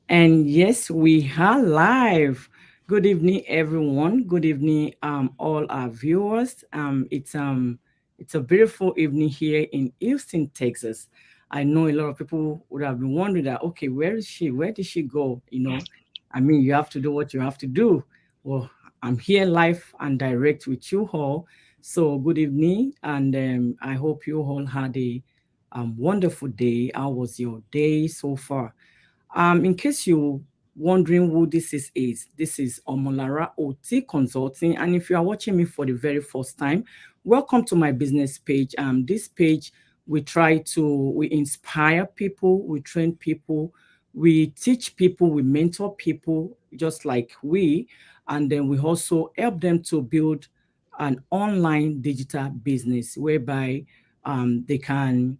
And yes, we are live. Good evening, everyone. Good evening, all our viewers. It's a beautiful evening here in Houston, Texas. I know a lot of people would have been wondering that, okay, where is she? Where did she go? I mean, you have to do what you have to do. Well, I'm here live and direct with you all. So good evening, and I hope you all had a wonderful day. How was your day so far? In case you're wondering who this is Omolara OT Consulting. And if you are watching me for the very first time, welcome to my business page. This page, we inspire people, we train people, we teach people, we mentor people, just like and then we also help them to build an online digital business whereby they can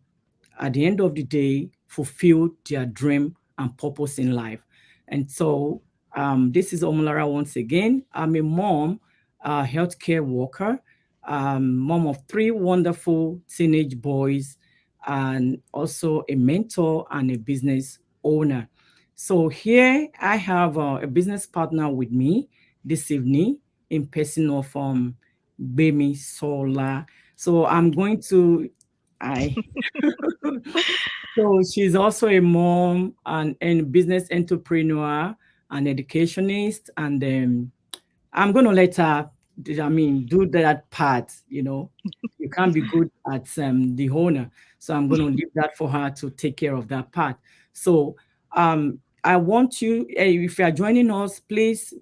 at the end of the day fulfill their dream and purpose in life. And so this is Omulara once again. I'm a mom, a healthcare worker, mom of three wonderful teenage boys, and also a mentor and a business owner. So here I have a business partner with me this evening in person of GBEMISOLA. So I'm going to I so she's also a mom and business entrepreneur and educationist, and I'm going to let her, do that part. You can't be good at the owner, so I'm going to leave that for her to take care of that part. So I want you, if you are joining us, please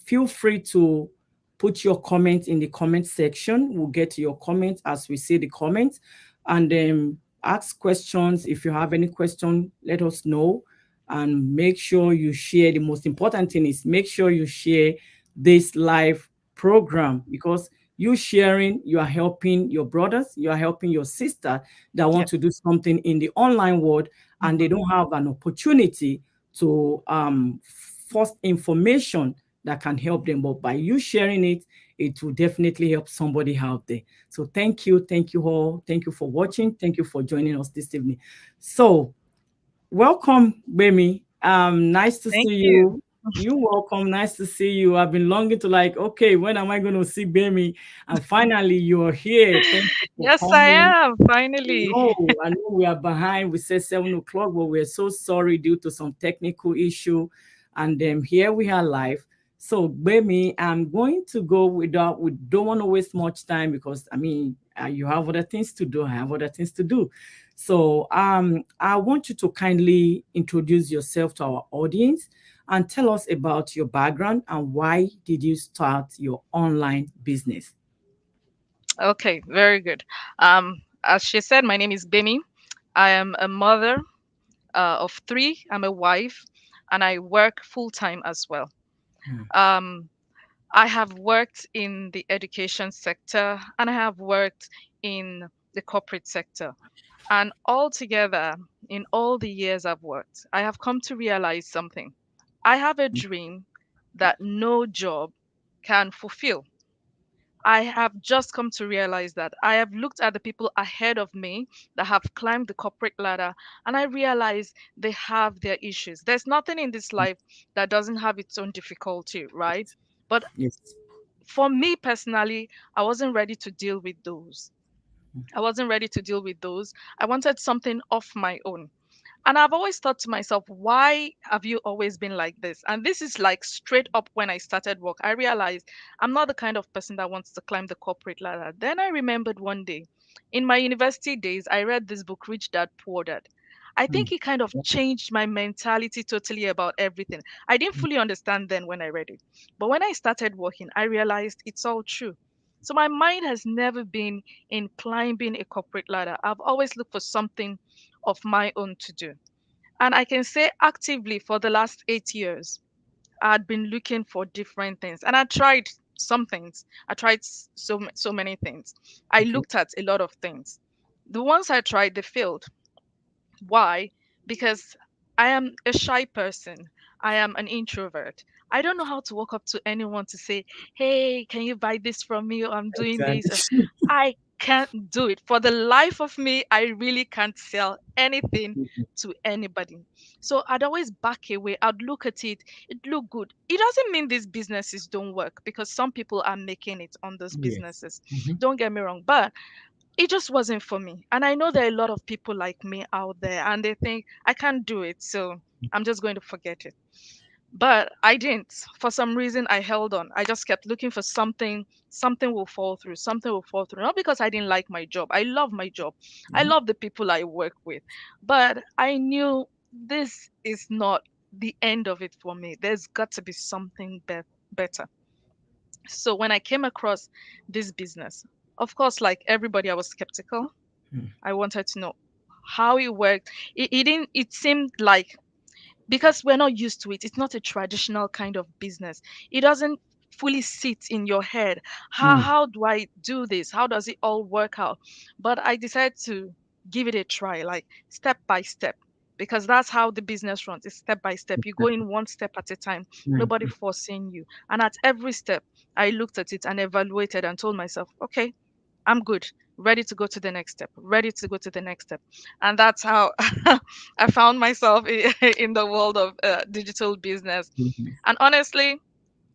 feel free to put your comments in the comment section. We'll get to your comments as we see the comments, and ask questions. If you have any question, let us know, and make sure you share. The most important thing is make sure you share this live program, because you sharing, you are helping your brothers, you are helping your sister that want Yep. to do something in the online world, and they Mhm. don't have an opportunity to first information that can help them. But by you sharing it, it will definitely help somebody out there. So thank you all, thank you for watching, thank you for joining us this evening. So welcome, Bemi. Nice to Thank see you. you. You welcome. Nice to see you. I've been longing to, like, okay, when am I going to see Bemi? And finally, you're here. Thank you for Yes, I coming. am, finally. I know we are behind. We said 7 o'clock, but we're so sorry due to some technical issue. And then here we are live. So, Bemi, I'm going to go without. We don't want to waste much time, because you have other things to do. I have other things to do. So, I want you to kindly introduce yourself to our audience and tell us about your background and why did you start your online business. Okay, very good. As she said, my name is Bemi. I am a mother of three. I'm a wife, and I work full time as well. Hmm. Um, I have worked in the education sector, and I have worked in the corporate sector. And altogether, in all the years I've worked, I have come to realize something. I have a dream that no job can fulfill. I have just come to realize that. I have looked at the people ahead of me that have climbed the corporate ladder, and I realize they have their issues. There's nothing in this life that doesn't have its own difficulty, right? But Yes. for me personally, I wasn't ready to deal with those. I wasn't ready to deal with those. I wanted something of my own. And I've always thought to myself, why have you always been like this? And this is like straight up when I started work. I realized I'm not the kind of person that wants to climb the corporate ladder. Then I remembered one day in my university days, I read this book, Rich Dad Poor Dad. I Hmm. think it kind of changed my mentality totally about everything. I didn't fully understand then when I read it. But when I started working, I realized it's all true. So my mind has never been in climbing a corporate ladder. I've always looked for something of my own to do. And I can say actively for the last 8 years, I had been looking for different things. And I tried some things. I tried so many things. I Okay. looked at a lot of things. The ones I tried, they failed. Why? Because I am a shy person. I am an introvert. I don't know how to walk up to anyone to say, "Hey, can you buy this from me? Or I'm doing this." Exactly. I can't do it. For the life of me, I really can't sell anything to anybody. So I'd always back away. I'd look at it. It looked good. It doesn't mean these businesses don't work, because some people are making it on those Yes. businesses. Mm-hmm. Don't get me wrong. But it just wasn't for me. And I know there are a lot of people like me out there, and they think I can't do it. So I'm just going to forget it. But I didn't. For some reason, I held on. I just kept looking for something. Something will fall through. Something will fall through. Not because I didn't like my job. I love my job. I Mm-hmm. love the people I work with. But I knew this is not the end of it for me. There's got to be something better. So when I came across this business, of course, like everybody, I was skeptical. I wanted to know how it worked. It didn't. It seemed like, because we're not used to it, it's not a traditional kind of business. It doesn't fully sit in your head. Mm-hmm. How do I do this? How does it all work out? But I decided to give it a try, like step by step, because that's how the business runs. It's step by step. You go in one step at a time, nobody Mm-hmm. forcing you. And at every step, I looked at it and evaluated and told myself, okay, I'm good, ready to go to the next step, ready to go to the next step. And that's how I found myself in the world of digital business. Mm-hmm. And honestly,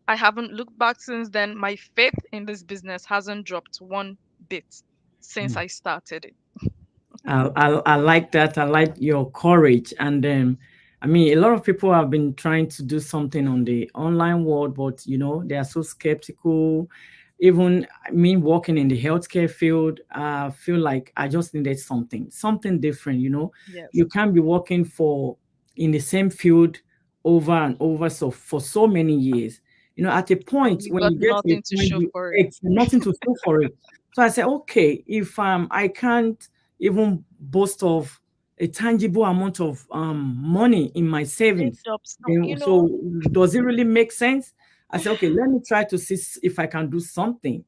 I haven't looked back since then. My faith in this business hasn't dropped one bit since I started it. I like that. I like your courage. And I mean, a lot of people have been trying to do something on the online world, but they are so skeptical. Even me working in the healthcare field, I feel like I just needed something different. Yes. You can't be working for in the same field over and over so for so many years. At a And point you when got you get to a nothing to point, show you for it. it's nothing to show for it. So I said, okay, if I can't even boast of a tangible amount of money in my Take savings, jobs. No, then so does it really make sense? I said, okay, let me try to see if I can do something.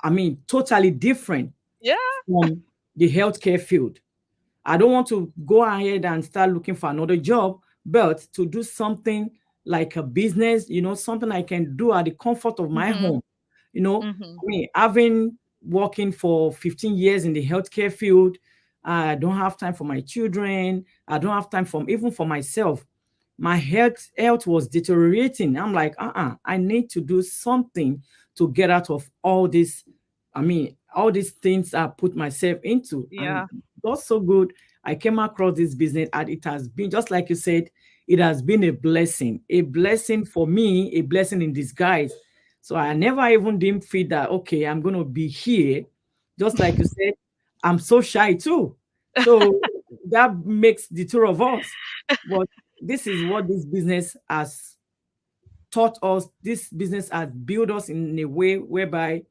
I mean, totally different yeah. from the healthcare field. I don't want to go ahead and start looking for another job, but to do something like a business, something I can do at the comfort of my Mm-hmm. home. Mm-hmm. I mean, having working for 15 years in the healthcare field, I don't have time for my children. I don't have time for even for myself. My health was deteriorating. I'm like, I need to do something to get out of all this. I mean, all these things I put myself into. And Yeah. God's so good. I came across this business, and it has been, just like you said, it has been a blessing for me, a blessing in disguise. So I never even didn't feel that, okay, I'm going to be here. Just like you said, I'm so shy too. So that makes the two of us. But this is what this business has taught us. This business has built us in a way whereby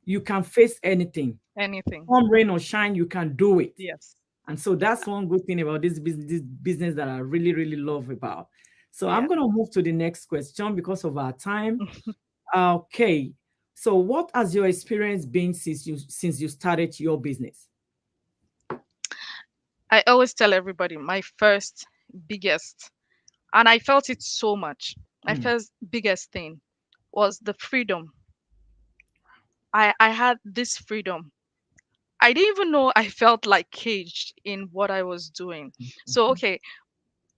you can face anything. Anything. Come rain or shine, you can do it. Yes. And so that's one good thing about this business that I really, really love about. So I'm Yeah. going to move to the next question because of our time. Okay. So what has your experience been since you started your business? I always tell everybody my first biggest, and I felt it so much. My Mm, first biggest thing was the freedom. I had this freedom. I didn't even know I felt like caged in what I was doing. So, mhm. okay,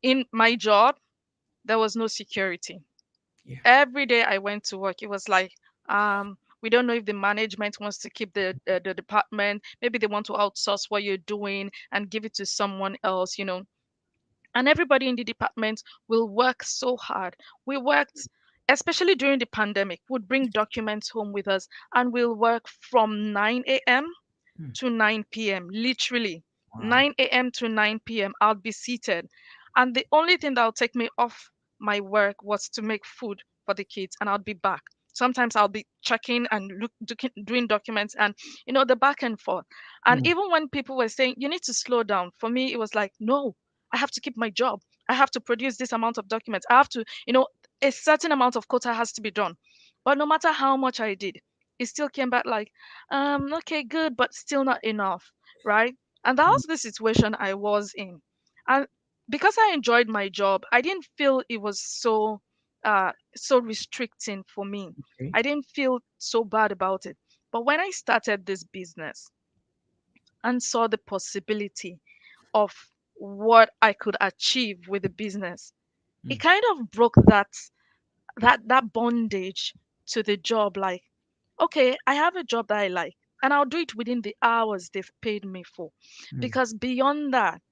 in my job, there was no security. Yeah. Every day I went to work, it was like, we don't know if the management wants to keep the department. Maybe they want to outsource what you're doing and give it to someone else. And everybody in the department will work so hard. We worked, especially during the pandemic, would bring documents home with us, and we'll work from 9 a.m. Mm, to 9 p.m. Literally, wow. 9 a.m. to 9 p.m. I'll be seated. And the only thing that will take me off my work was to make food for the kids, and I'll be back. Sometimes I'll be checking and doing documents, and the back and forth. And Mm, even when people were saying you need to slow down, for me it was like, no, I have to keep my job. I have to produce this amount of documents. I have to, a certain amount of quota has to be done. But no matter how much I did, it still came back like, okay, good, but still not enough, right? And that mm, was the situation I was in. And because I enjoyed my job, I didn't feel it was so restricting for me. okay. I didn't feel so bad about it. But when I started this business and saw the possibility of what I could achieve with the business, it Mm. kind of broke that bondage to the job. Like, okay, I have a job that I like, and I'll do it within the hours they've paid me for, Mm. because beyond that,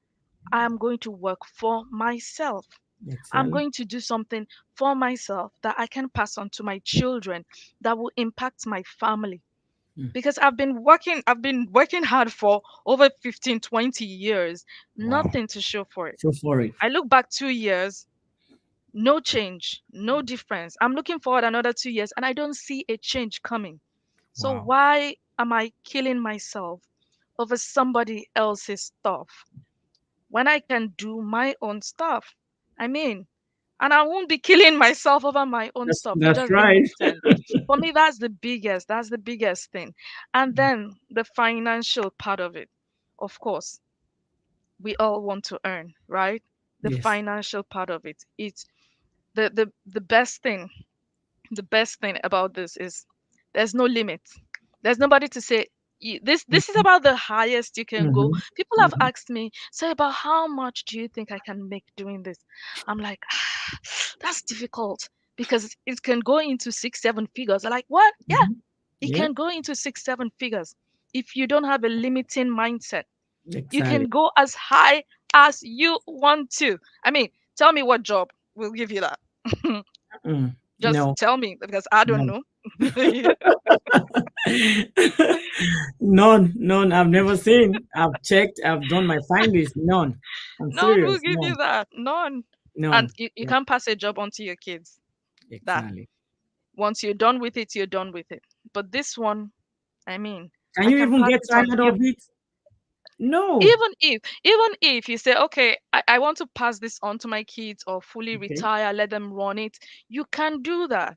I am going to work for myself. I'm Exactly. going to do something for myself that I can pass on to my children, that will impact my family. Mm. Because I've been working hard for over 15, 20 years, Wow. nothing to show for it. So for it. I look back 2 years, no change, no difference. I'm looking forward another 2 years and I don't see a change coming. So Wow. why am I killing myself over somebody else's stuff when I can do my own stuff? I mean, and I won't be killing myself over my own stuff. It That's doesn't right. make sense. For me, that's the biggest thing. And then the financial part of it. Of course, we all want to earn, right? The Yes. financial part of it. It's the best thing about this is there's no limit. There's nobody to say, This is about the highest you can go." Mm-hmm. People have Mm-hmm. asked me, "So about how much do you think I can make doing this?" I'm like, that's difficult, because it can go into 6, 7 figures. They're like, "What?" Yeah, Mm-hmm. it Yeah. can go into 6, 7 figures if you don't have a limiting mindset. You can Exactly. go as high as you want to. I mean, tell me what job will give you that. Mm. Just No. tell me, because I don't No. know. Yeah. None. None. I've never seen. I've checked. I've done my findings. None. I'm None will serious. give you None. that. None. And None. you Yeah. can't pass a job on to your kids. That Exactly. once you're done with it, you're done with it. But this one, I mean, Can I you can even pass get it on. tired of it? No. Even if you say, okay, I want to pass this on to my kids or fully Okay. retire, let them run it, you can do that.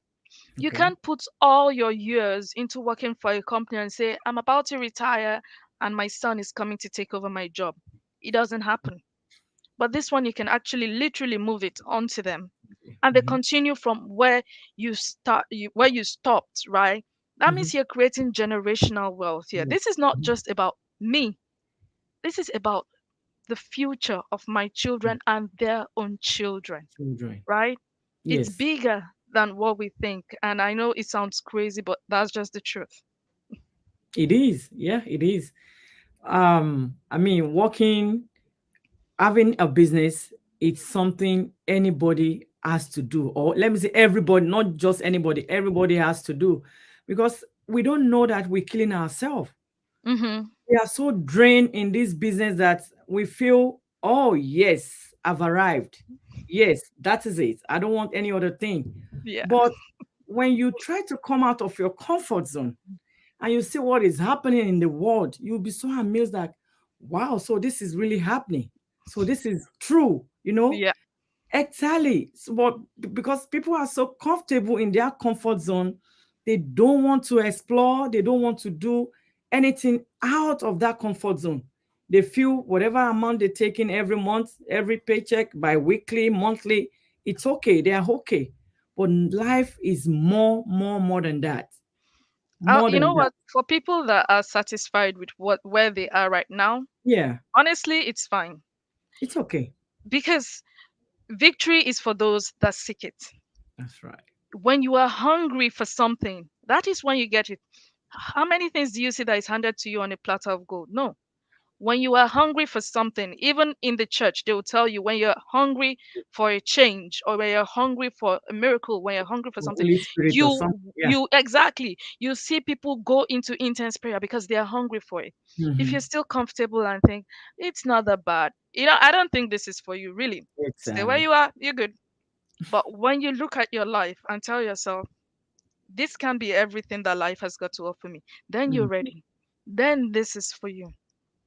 You Okay. can't put all your years into working for a company and say, I'm about to retire and my son is coming to take over my job. It doesn't happen. But this one, you can actually literally move it onto them, and they Mm-hmm. continue from where you stopped, right? That Mm-hmm. means you're creating generational wealth here. This Yes. is not Mhm. just about me. This is about the future of my Mm. children and their own children, Children. right? It's Yes. bigger than what we think. And I know it sounds crazy, but that's just the truth. It is. Yeah, it is. I mean, working, having a business, it's something anybody has to do, or let me say everybody, not just anybody, everybody has to do, because we don't know that we're killing ourselves. Mm-hmm. We are so drained in this business that we feel, oh yes, I've arrived. Yes, that is it. I don't want any other thing. Yeah. But when you try to come out of your comfort zone and you see what is happening in the world, you'll be so amazed that, wow, so this is really happening. So this is true, you know? Yeah. Exactly. So, but because people are so comfortable in their comfort zone, they don't want to explore, they don't want to do anything out of that comfort zone. They feel whatever amount they're taking every month, every paycheck, by weekly, monthly, it's okay. They are okay. But life is more than that. More You than know that. what? For people that are satisfied with where they are right now, Yeah, honestly, it's fine, it's okay. because victory is for those that seek it. That's right. When you are hungry for something, that is when you get it. How many things do you see that is handed to you on a platter of gold? No. When you are hungry for something, even in the church, they will tell you, when you're hungry for a change, or when you're hungry for a miracle, when you're hungry for something, Holy Spirit or you something. Yeah. you exactly, you see people go into intense prayer because they are hungry for it. If you're Hmm. still comfortable and think it's not that bad, I don't think this is for you, really. Stay where Exactly. you are, you're good. But when you look at your life and tell yourself, this can be everything that life has got to offer me, then you're Mhm. ready. Then this is for you.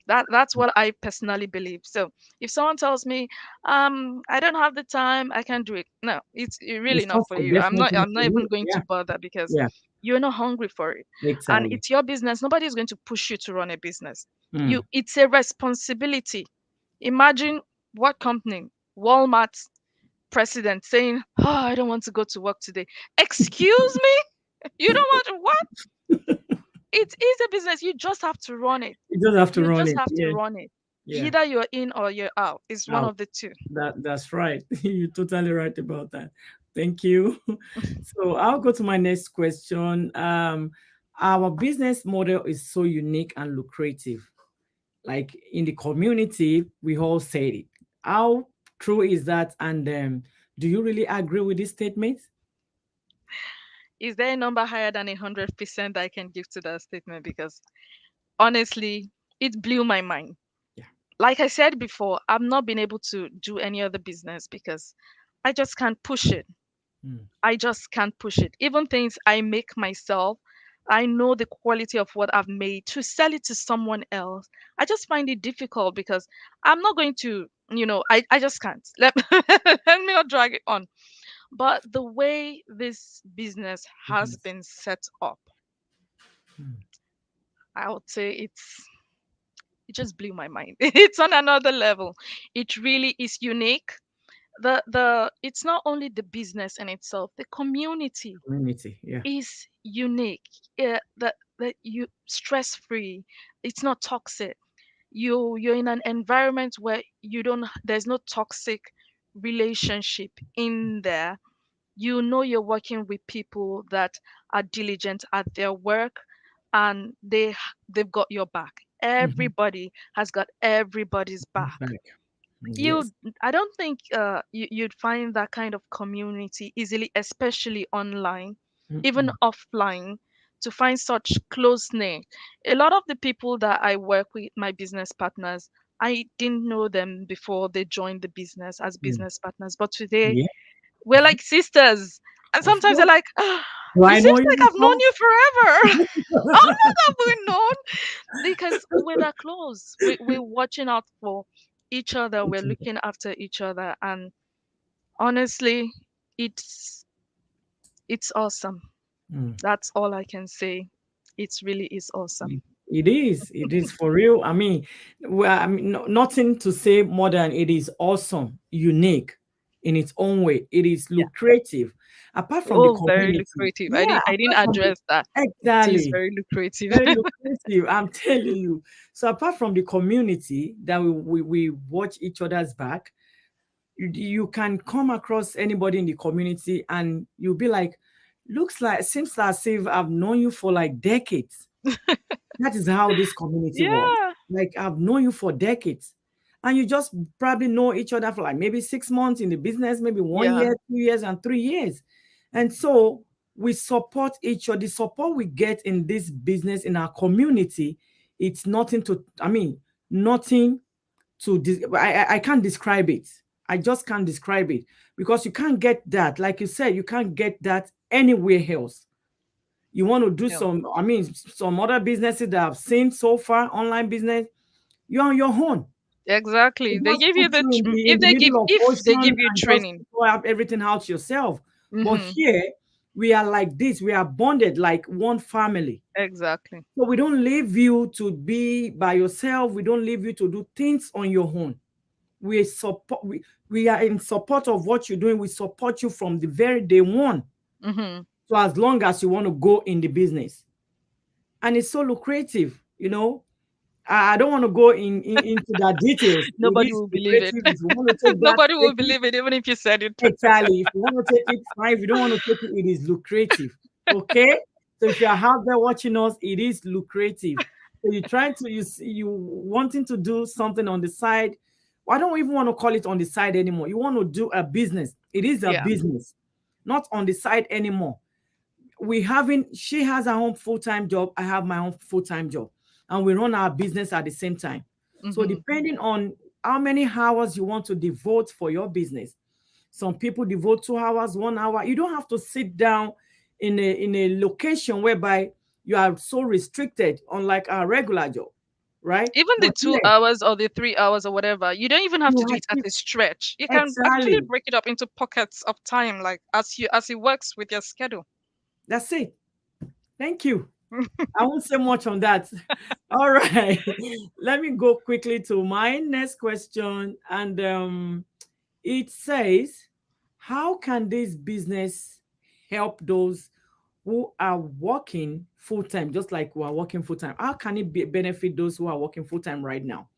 That's what I personally believe. So if someone tells me, I don't have the time, I can't do it. No, it's really It's not not for for you. I'm not definitely not I'm for not even you. going Yeah, to bother, because yeah, you're not hungry for it. And exactly. it's your business. Nobody is going to push you to run a business. Mm. It's a responsibility. Imagine what company, Walmart president saying, "Oh, I don't want to go to work today." Excuse me? You don't want to what? It is a business. You just have to run it. You just have to You run just it. have to Yeah, run it. yeah. Either you're in or you're out. It's one Out. of the two. That's right. You're totally right about that. Thank you. So I'll go to my next question. Our business model is so unique and lucrative. Like in the community, we all said it. How true is that? And do you really agree with this statement? Is there a number higher than 100% I can give to that statement? Because honestly, it blew my mind. Yeah. Like I said before, I've not been able to do any other business because I just can't push it. Mm. I just can't push it. Even things I make myself, I know the quality of what I've made. To sell it to someone else, I just find it difficult because I'm not going to, I just can't. Let me not drag it on. But the way this business has Business. been set up, Mm. I would say it just blew my mind. It's on another level. It really is unique. The It's not only the business in itself, the community Community. Yeah. is unique. That you stress free. It's not toxic. You're in an environment where you don't there's no toxic relationship in there. You know you're working with people that are diligent at their work, and they've got your back. Mhm. Everybody has got everybody's back. Back. you Yes. I don't think you'd find that kind of community easily, especially online, even Mm-mm. offline, to find such close knit. A lot of the people that I work with, my business partners, I didn't know them before they joined the business as Mm. business partners, but today Yeah. we're like sisters. And Of sometimes they're course. like, Do it I know seems you like I've known before? you forever. How long have we known? Because we're that close. We're watching out for each other. We're looking after each other. And honestly, it's it's awesome. Mm. That's all I can say. It really is awesome. It is. It is for real. Nothing to say more than it is awesome, unique in its own way. It is Yeah. lucrative. Apart from the Oh, very community, lucrative. yeah, I didn't apart from the address that. It is exactly very lucrative. very lucrative. I'm telling you. So apart from the community that we watch each other's back, you can come across anybody in the community and you'll be like, looks like seems as if I've known you for like decades. That is how this community works. Yeah. Like I've known you for decades. And you just probably know each other for like maybe 6 months in the business, maybe one Yeah. year, 2 years, and 3 years. And so we support each other. The support we get in this business in our community, it's nothing to, nothing to, I can't describe it. I just can't describe it because you can't get that. Like you said, you can't get that anywhere else. You want to do No. some other businesses that I've seen so far, online business, you're on your own. They Exactly. They just give put you the you in tr- the middle of if they ocean give you and just training. go out everything out yourself. But Mm-hmm. here we are like this. We are bonded like one family. Exactly. So we don't leave you to be by yourself. We don't leave you to do things on your own. We are in support of what you're doing. We support you from the very day one. Mm-hmm. So as long as you want to go in the business. And it's so lucrative. I don't want to go into the details. It Nobody is will believe it. lucrative. If you want to take that, Nobody will take it. believe it, even if you said it. Exactly. If you want to take it, fine. If you don't want to take it, it is lucrative. Okay. So if you're out there watching us, it is lucrative. So you're trying to you wanting to do something on the side. Well, I don't even want to call it on the side anymore. You want to do a business. It is a Yeah. business, not on the side anymore. She has her own full-time job, I have my own full-time job, and we run our business at the same time. So Mm-hmm. depending on how many hours you want to devote for your business, some people devote 2 hours, 1 hour. You don't have to sit down in a location whereby you are so restricted, unlike our regular job, right? Even the But two here hours or the 3 hours or whatever, you don't even have to you do have it at a stretch. You can actually exactly. break it up into pockets of time, like as it works with your schedule. That's it. Thank you. I won't say much on that. All right. Let me go quickly to my next question. And it says, how can this business help those who are working full time, just like we are working full time, how can it benefit those who are working full time right now?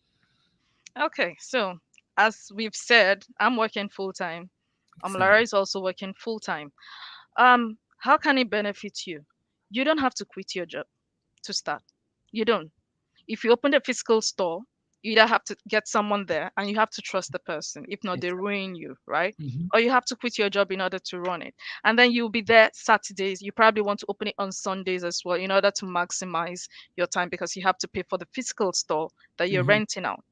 Okay, so as we've said, I'm working full time. Lara Exactly. is also working full time. How can it benefit you? You don't have to quit your job to start. You don't. If you open a physical store, you either have to get someone there and you have to trust the person. If not, they Exactly. ruin you, right? Hmm. Or you have to quit your job in order to run it. And then you'll be there Saturdays. You probably want to open it on Sundays as well in order to maximize your time because you have to pay for the physical store that you're Hmm. renting out.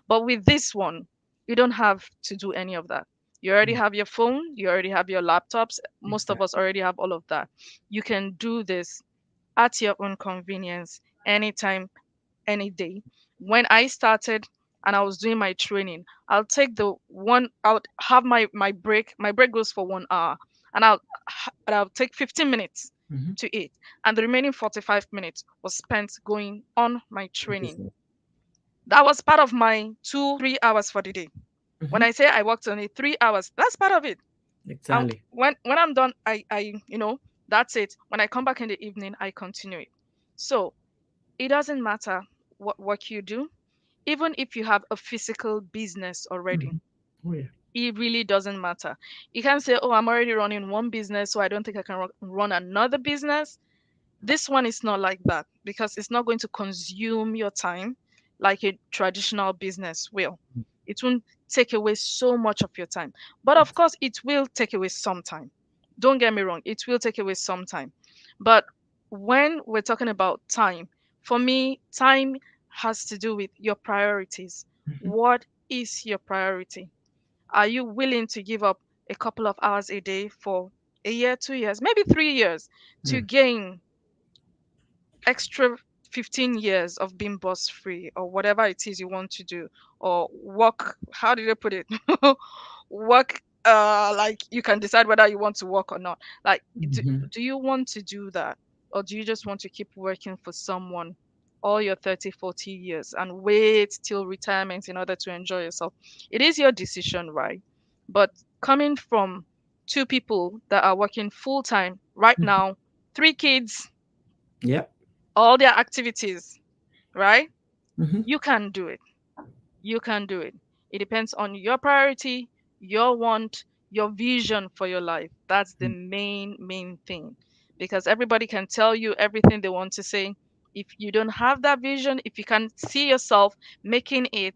But with this one, you don't have to do any of that. You already have your phone, you already have your laptops. Most of us Exactly. already have all of that. You can do this at your own convenience, anytime, any day. When I started and I was doing my training, I'll have my break. My break goes for 1 hour, and I'll take 15 minutes Hmm. to eat, and the remaining 45 minutes was spent going on my training. Business. That was part of my 2 3 hours for the day. When Hmm. I say I worked on it 3 hours, that's part of it. And Exactly. when I'm done, that's it. When I come back in the evening, I continue it. So it doesn't matter what work you do, even if you have a physical business already. Hmm. Oh yeah. It really doesn't matter. You can't say, "Oh, I'm already running one business, so I don't think I can run another business." This one is not like that because it's not going to consume your time like a traditional business will. It won't take away so much of your time. But of course, it will take away some time. Don't get me wrong, it will take away some time. But when we're talking about time, for me, time has to do with your priorities. Hmm. What is your priority? Are you willing to give up a couple of hours a day for a year, 2 years, maybe 3 years to Mm. gain extra 15 years of being boss free or whatever it is you want to do, or work, how did they put it? Work, like you can decide whether you want to work or not. Like, Hmm. do you want to do that, or do you just want to keep working for someone all your 30, 40 years and wait till retirement in order to enjoy yourself? It is your decision, right? But coming from two people that are working full time right now, 3 kids, Yep. all their activities, right? Hmm. You can do it. You can do it. It depends on your priority, your want, your vision for your life. That's the main thing. Because everybody can tell you everything they want to say. If you don't have that vision, if you can't see yourself making it,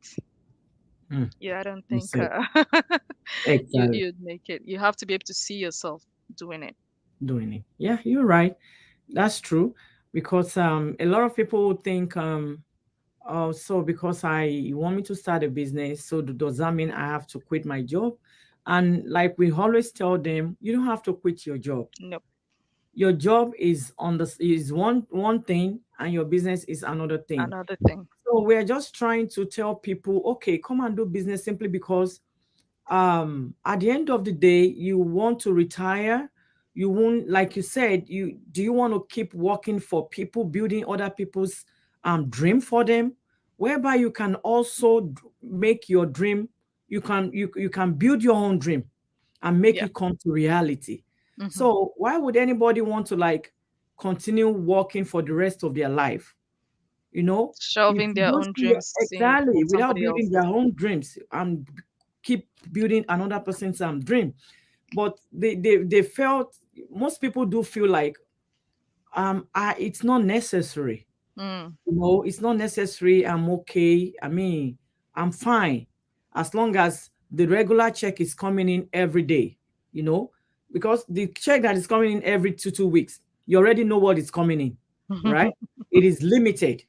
Mm. yeah, I don't You think said you exactly you'd make it. You have to be able to see yourself doing it. doing it. Yeah, you're right. That's true. Because a lot of people would think oh, so because I you want me to start a business, so does that mean I have to quit my job? And like we always tell them, you don't have to quit your job. Nope. Your job is on the is one thing, and your business is another thing. Another thing. So we're just trying to tell people, okay, come and do business simply because at the end of the day you want to retire. You won't, like you said, you want to keep working for people, building other people's dream for them, whereby you can also make your dream. You can build your own dream and make Yeah. it come to reality. Hmm. So why would anybody want to like continue working for the rest of their life? you know if Shelving you their don't own see dreams, seeing for exactly, without somebody building their else's. own dreams and keep building another person's dream. But they felt, most people do feel like it's not necessary. Mm. It's not necessary. I'm okay. I mean, I'm fine as long as the regular check is coming in every day, you know because the check that is coming in every 2 weeks, you already know what is coming in, right? It is limited.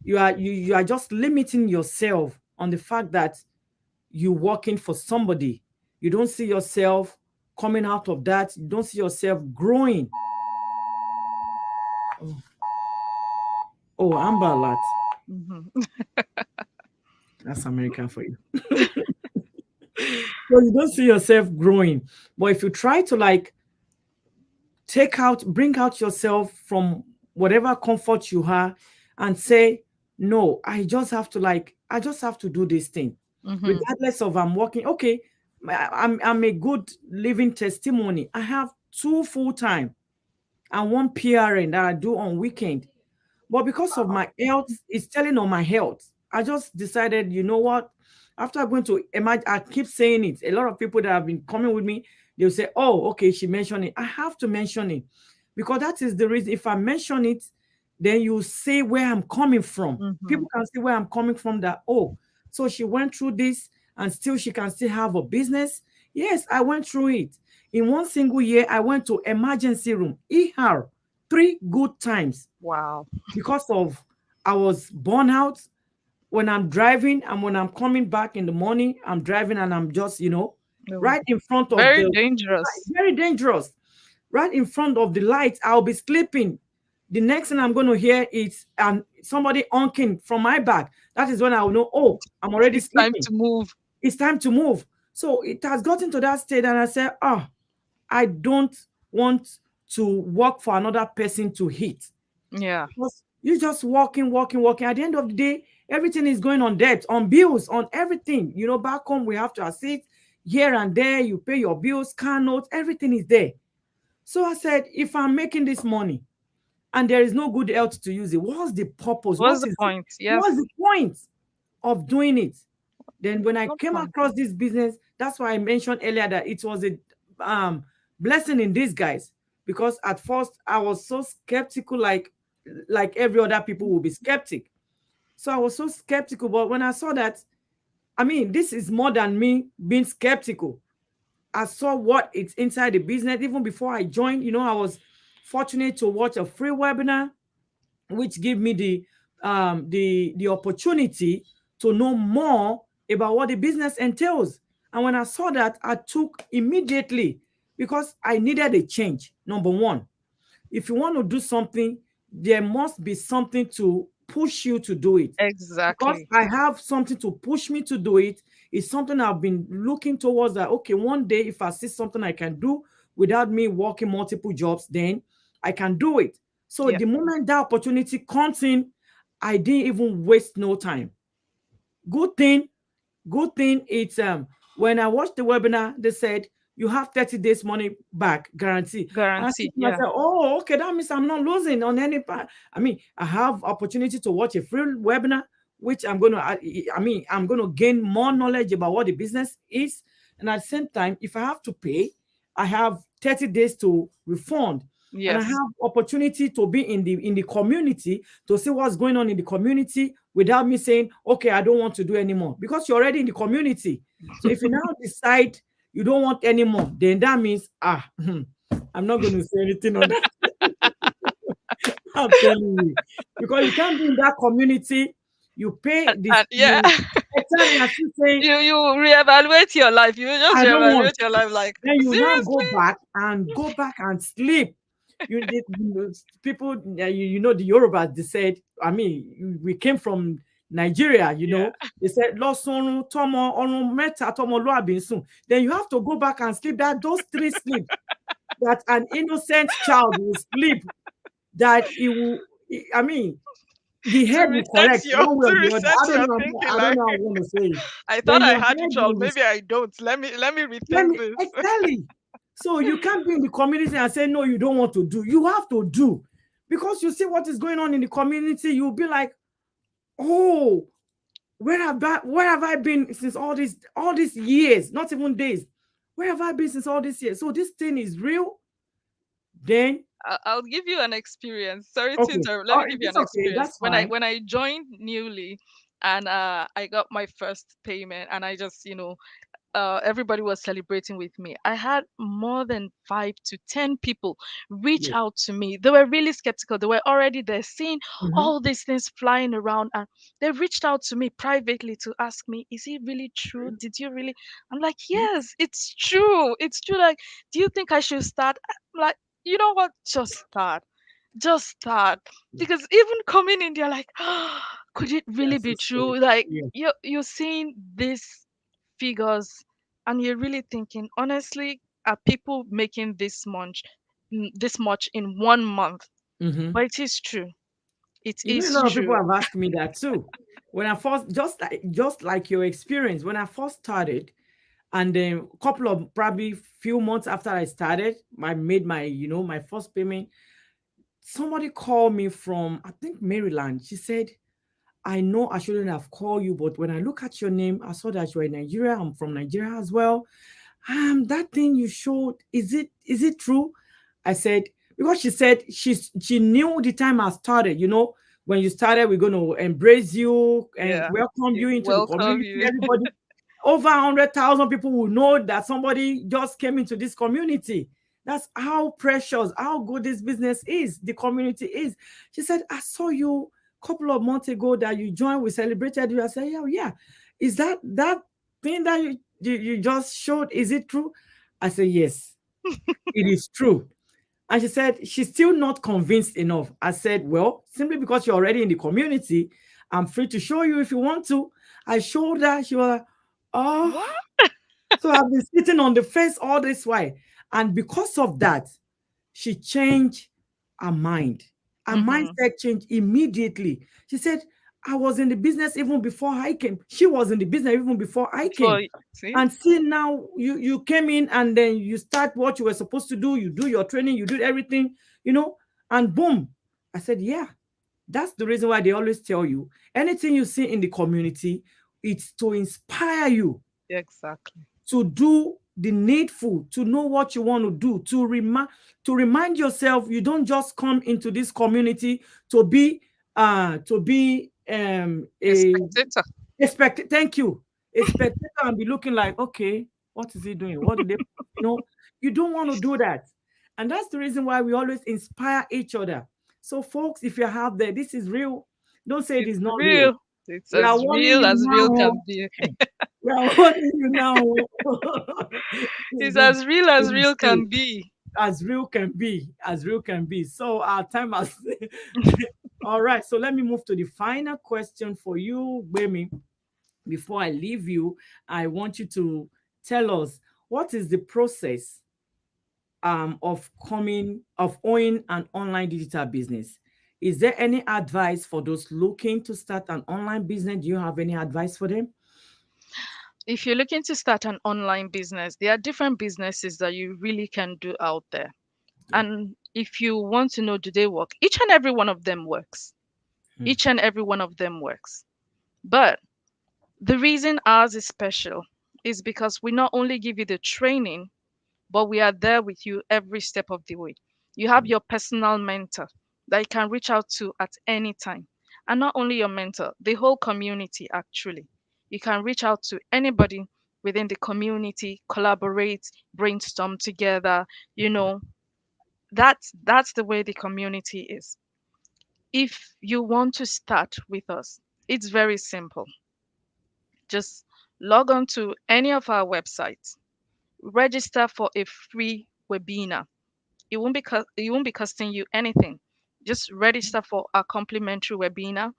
You are just limiting yourself on the fact that you're working for somebody. You don't see yourself coming out of that. You don't see yourself growing. Oh, oh, Amber Alert. Hmm. That's American for you. So you don't see yourself growing. But if you try to like bring out yourself from whatever comfort you have and say, no, I just have to do this thing, Hmm. regardless of I'm working. Okay, I'm a good living testimony. I have two full time. and one PRN that I do on weekend. But because of Wow. my health, it's telling on my health. I just decided, you know what? After going to imagine, I keep saying it. A lot of people that have been coming with me, they'll say, "Oh, okay, she mentioned it." I have to mention it because that is the reason. If I mention it, then you see where I'm coming from. Mm-hmm. People can see where I'm coming from. That, oh, so she went through this, and still she can still have a business. Yes, I went through it. In one single year, I went to emergency room, ER, 3 good times Wow. because of I was burnt out when I'm driving, and when I'm coming back in the morning, I'm driving and I'm just, Oh, right in front of very the dangerous. very dangerous, right in front of the light. I'll be sleeping. The next thing I'm going to hear is somebody honking from my back. That is when I'll know, oh, I'm already It's time sleeping. to move. It's time to move. So it has gotten to that state, and I said, I don't want to work for another person to hit. Yeah. Because you're just walking, walking, walking. At the end of the day, everything is going on debt, on bills, on everything. Back home, we have to assist here and there. You pay your bills, car notes, everything is there. So I said, if I'm making this money and there is no good health to use it, what's the purpose? What's the point? What's Yes. the point of doing it? Then when I No came point. across this business, that's why I mentioned earlier that it was a um, blessing in disguise. Because at first I was so skeptical, like every other people will be skeptic. So I was so skeptical, but when I saw that, I mean, this is more than me being skeptical. I saw what it's inside the business even before I joined. I was fortunate to watch a free webinar which give me the opportunity to know more about what the business entails. And when I saw that, I took immediately because I needed a change. Number one, if you want to do something, there must be something to push you to do it. Because Exactly. I have something to push me to do it, it's something I've been looking towards that, okay, one day if I see something I can do without me working multiple jobs, then I can do it. So Yeah. the moment that opportunity comes in, I didn't even waste no time. Good thing Good thing it's when I watched the webinar, they said you have 30 days money back guarantee. And I said Guarantee. to Yeah. myself, oh, okay, that means I'm not losing on any part. I mean, I have opportunity to watch a free webinar, which I'm gonna gain more knowledge about what the business is. And at the same time, if I have to pay, I have 30 days to refund. And I Yes. have opportunity to be in the community to see what's going on in the community without me saying, okay, I don't want to do anymore because you're already in the community. So if you now decide you don't want anymore, then that means, I'm not going to say anything on that. I'm telling you. Because you can't be in that community, you pay this, And yeah. exactly, as you say, You reevaluate your life. You just I don't want. reevaluate your life like, Then you now seriously? go back and sleep. People, the Yorubas, they said, I mean, we came from Nigeria, Yeah. they said, Losunrun, Tomo, Orun Meta, Tomo, Luabinsun. Then you have to go back and sleep those 3 sleeps that an innocent child will sleep, that it will, I mean, the To head will reset correct your one way to or the other. reset your thinking I don't like, know how I'm going to say it. I thought Then I your had it head all. will be Maybe I don't. Let me Let rethink me this. exactly. So you can't be in the community and say no, you don't want to do. You have to do because you see what is going on in the community. You'll be like, oh, where have I been since all these years? Not even days. Where have I been since all these years? So this thing is real. Then I'll give you an experience. Sorry to okay, interrupt. Let me give you it's an okay. experience. That's When I fine. when I joined newly, and I got my first payment, and I just everybody was celebrating with me. I had more than 5 to 10 people reach Yes. out to me. They were really skeptical. They were already there seeing Mm-hmm. all these things flying around, and they reached out to me privately to ask me, "Is it really true? Did you really?" I'm like, "Yes, it's true. It's true. Like, do you think I should start?" I'm like, you know what? Just start, because even coming in, they're like, could it Yeah, really so be sorry. true? Like, Yeah. you're seeing these figures, and you're really thinking, honestly, are people making this much in 1 month? Mm-hmm. But it is true. It A is lot of people true. have asked me that too. When I first, just like your experience, when I first started, and then a couple of probably few months after I started, I made my first payment. somebody called me from, I think, Maryland. She said, I know I shouldn't have called you, but when I look at your name, I saw that you're in Nigeria. I'm from Nigeria as well. That thing you showed, is it true? I said, because she said she knew the time I started, when you started, we're gonna embrace you and Yeah. welcome you into the Welcome community. you. Everybody, over 100,000 people will know that somebody just came into this community. That's how precious, how good this business is, the community is. She said, I saw you a couple of months ago that you joined, we celebrated you. I said, yeah, yeah. Is that thing that you just showed, is it true? I said, yes, it is true. And she said, she's still not convinced enough. I said, well, simply because you're already in the community, I'm free to show you if you want to. I showed her. She was like, oh. What? So I've been sitting on the fence all this while. And because of that, she changed her mind. Her Mm-hmm. mindset changed immediately. She said, I was in the business even before I came. She was in the business even before I came. For see? And see now you came in and then you start what you were supposed to do. You do your training, you do everything, and boom. I said, yeah, that's the reason why they always tell you anything you see in the community, it's to inspire you Exactly. to do the needful, to know what you want to do, to remind yourself you don't just come into this community to be A a spectator. thank you, a spectator, and be looking like, okay, what is he doing? What do they, you know, you don't want to do that. And that's the reason why we always inspire each other. So, folks, if you're out there, this is real. Don't say it It's is not real. real. It's We are warning you as real can now. be. We are warning you now. It's It as is real true. can be. As real can be. As real can be. So our time has. All right. So let me move to the final question for you, Gbemi. Before I leave you, I want you to tell us what is the process of owning an online digital business. Is there any advice for those looking to start an online business? Do you have any advice for them? If you're looking to start an online business, there are different businesses that you really can do out there. Yeah. And if you want to know, do they work? Each and every one of them works. Hmm. Each and every one of them works. But the reason ours is special is because we not only give you the training, but we are there with you every step of the way. You have your personal mentor that you can reach out to at any time. And not only your mentor, the whole community actually. You can reach out to anybody within the community, collaborate, brainstorm together. You know, that's the way the community is. If you want to start with us, it's very simple. Just log on to any of our websites, register for a free webinar. It won't be costing you anything. Just register for a complimentary webinar.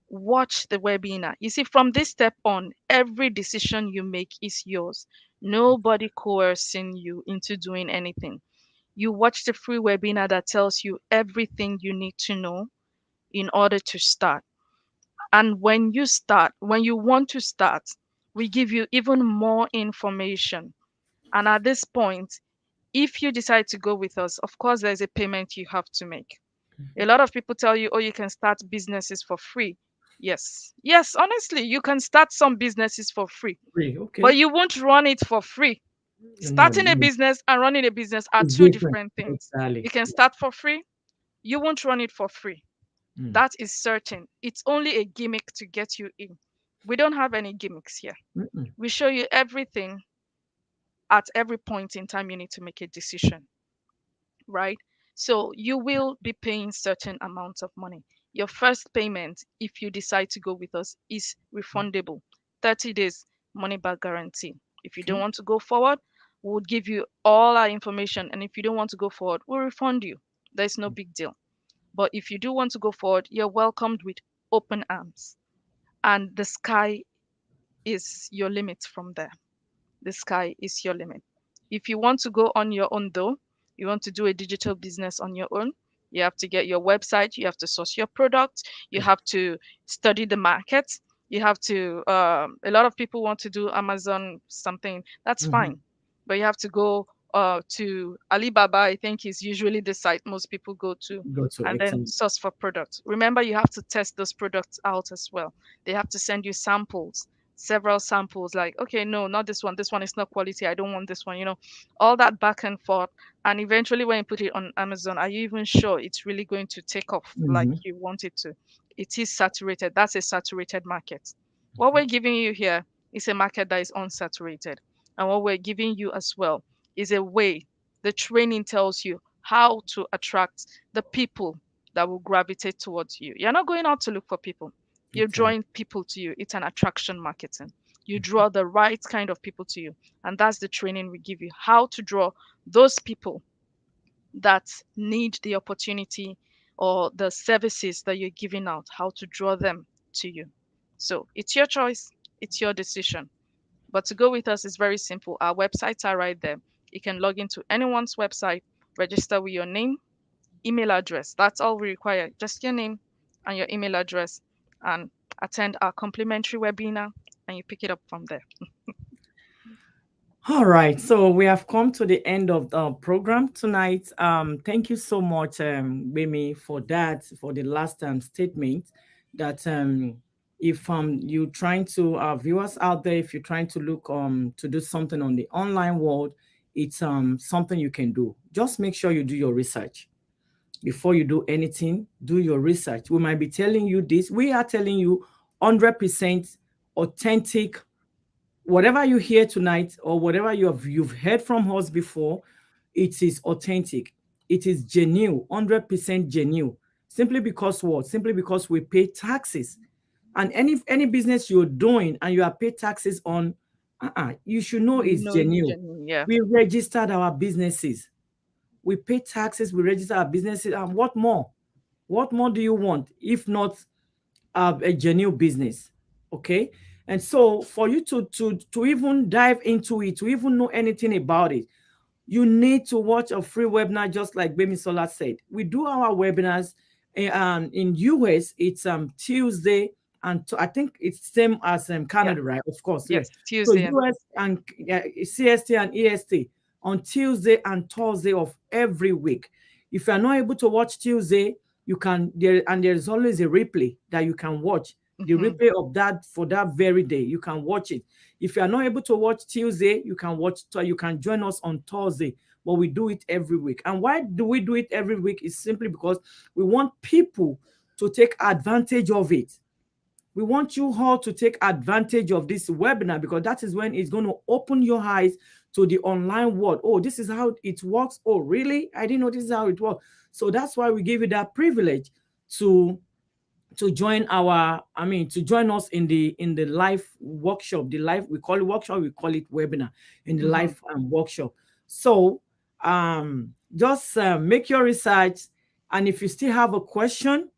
Watch the webinar. You see, from this step on, every decision you make is yours. Nobody coercing you into doing anything. You watch the free webinar that tells you everything you need to know in order to start. And when you want to start, we give you even more information. And at this point, if you decide to go with us, of course, there's a payment you have to make. A lot of people tell you, oh, you can start businesses for free. Yes. Yes, honestly, you can start some businesses for free, Free. but Okay. you won't run it for free. No, Starting a business and running a business are it's two different. different things. You Exactly. can start for free, you won't run it for free. Mm. That is certain. It's only a gimmick to get you in. We don't have any gimmicks here. Mm-mm. We show you everything at every point in time you need to make a decision, right? So you will be paying certain amounts of money. Your first payment, if you decide to go with us, is refundable. 30 days money back guarantee. If you don't Okay. want to go forward, we'll give you all our information. And if you don't want to go forward, we'll refund you. There's no big deal. But if you do want to go forward, you're welcomed with open arms. And the sky is your limit from there. The sky is your limit. If you want to go on your own, though, you want to do a digital business on your own, you have to get your website, you have to source your product, you Yeah. have to study the market, you have to, a lot of people want to do Amazon something, that's Mm-hmm. fine. But you have to go to Alibaba, I think is usually the site most people go to, Go to and then excellent. source for products. Remember, you have to test those products out as well. They have to send you samples, several samples, like, okay, no, not this one. This one is not quality. I don't want this one, all that back and forth. And eventually, when you put it on Amazon, are you even sure it's really going to take off like Hmm. you want it to? It is saturated. That's a saturated market. What we're giving you here is a market that is unsaturated. And what we're giving you as well is a way. The training tells you how to attract the people that will gravitate towards you. You're not going out to look for people. You're Exactly. drawing people to you. It's an attraction marketing. You draw the right kind of people to you. And that's the training we give you, how to draw those people that need the opportunity or the services that you're giving out, how to draw them to you. So it's your choice, it's your decision. But to go with us is very simple. Our websites are right there. You can log into anyone's website, register with your name, email address. That's all we require. Just your name and your email address, and attend our complimentary webinar, and you pick it up from there. All right, so we have come to the end of the program tonight. Thank you so much, Bemi, for that, for the last statement that if you're trying to viewers out there, if you're trying to look to do something on the online world, it's something you can do. Just make sure you do your research before you do anything. Do your research. We might be telling you this. We are telling you 100% authentic. Whatever you hear tonight or whatever you've heard from us before, it is authentic. It is genuine, 100% genuine. Simply because what? Simply because we pay taxes. And any business you're doing and you are paid taxes on, you should know You it's know it's genuine. genuine, yeah. We registered our businesses. We pay taxes, we register our businesses. And what more? What more do you want if not a genuine business? Okay. And so for you to even dive into it, to even know anything about it, you need to watch a free webinar, just like Bemisola said. We do our webinars in US. It's Tuesday, and I think it's same as Yeah. Canada, right? Of course, yeah. Yes. So Tuesday and US and CST and EST on Tuesday and Thursday of every week. If you are not able to watch Tuesday, you can there, and there's always a replay that you can watch. The hmm replay of that for that very day, you can watch it. If you are not able to watch Tuesday, you can watch. You can join us on Thursday, but we do it every week. And why do we do it every week? Is simply because we want people to take advantage of it. We want you all to take advantage of this webinar because that is when it's going to open your eyes to the online world. Oh, this is how it works. Oh, really? I didn't know this is how it works. So that's why we give you that privilege to join to join us in the live workshop. The live, we call it workshop, we call it webinar, in the hmm live workshop. So just make your research, and if you still have a question,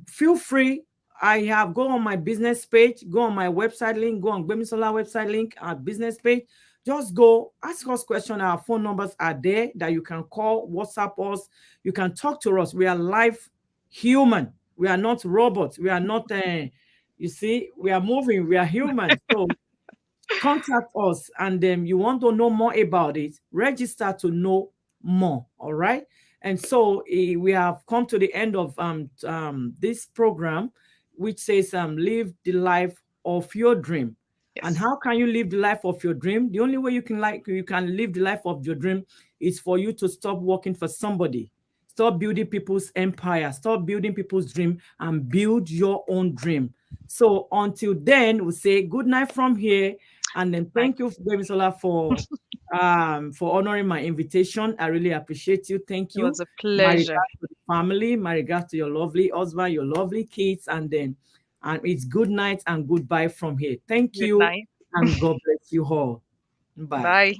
feel free. I have go on my business page, go on my website link, go on Gbemisola website link, our business page. Just go ask us questions. Our phone numbers are there that you can call, WhatsApp us. You can talk to us. We are live human. We are not robots. We are not. You see, we are moving. We are human. So contact us, and then you want to know more about it, register to know more. All right. And so we have come to the end of this program, which says live the life of your dream. And Yes. how can you live the life of your dream? The only way you can live the life of your dream is for you to stop working for somebody. Stop building people's empire, stop building people's dream, and build your own dream. So until then, we say good night from here. And then Right. thank you, Sola, for honoring my invitation. I really appreciate you. Thank It you. was a My pleasure. regards to the family, my regards to your lovely husband, your lovely kids, and it's good night and goodbye from here. Thank Good you, night. and God bless you all. Bye. Bye.